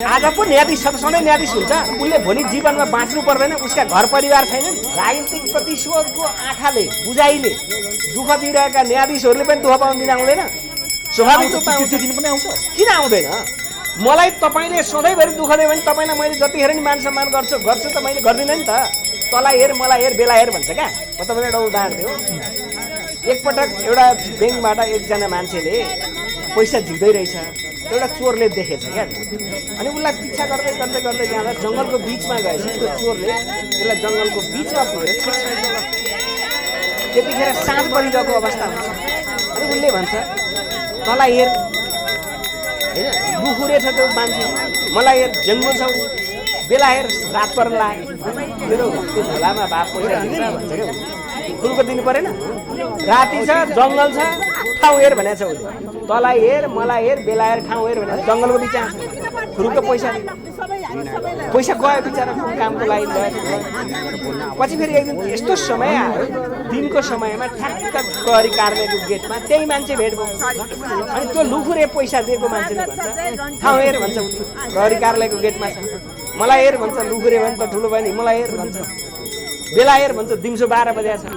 आज पो न्यायाधीश छ त सधैँ न्यायाधीश हुन्छ उसले भोलि जीवनमा बाँच्नु पर्दैन उसका घर परिवार छैनन् राजनीतिक प्रतिशोधको आँखाले बुझाइले दुःख दिइरहेका न्यायाधीशहरूले पनि दुःख पाउनु दिन आउँदैन स्वाभाविक रूपमा दिन पनि आउँछ किन आउँदैन मलाई तपाईले सधैँभरि दुःख दियो भने तपाईलाई मैले जतिखेर नि मान सम्मान गर्छु त मैले गर्दिनँ नि त तँलाई हेर मलाई हेर बेला हेर भन्छ क्या म तपाईँलाई एउटा उदाहरण दियो एकपटक एउटा ब्याङ्कबाट एकजना मान्छेले पैसा झिक्दै रहेछ एउटा चोरले देखेछ क्या अनि उसलाई पिछा गर्दै गर्दै गर्दै जाँदा जङ्गलको बिचमा गएछ त्यो चोरले त्यसलाई जङ्गलको बिचमा पुगेर त्यतिखेर साँझ परिरहेको अवस्था हुन्छ अनि उसले भन्छ तँलाई हेर होइन लुखुरे छ त्यो मान्छे मलाई हेर जङ्गल छ बेला हेर रात पर्न लाग्यो मेरो त्यो झोलामा बाप पैसा दिन्छ भन्छ क्या फुलको दिनु परेन राति छ जङ्गल छ ठाउँ हेर भनेको छ उसले तँलाई हेर मलाई हेर बेला हेर ठाउँ हेर भने जङ्गलको बिचमा फुलको पैसा गयो बिचरा कामको लागि गयो पछि फेरि एक दिन यस्तो समय आयो दिनको समयमा ठ्याक्क प्रहरी कार्यालयको गेटमा त्यही मान्छे भेट भयो अनि त्यो लुखुरे पैसा दिएको मान्छेले भन्छ ठाउँ हेर भन्छ उसले प्रहरी कार्यालयको गेटमा छ मलाई हेर भन्छ लुखुरे भने त ठुलो भयो नि मलाई हेर भन्छ बेला हेर भन्छ दिउँसो 12 बजे छ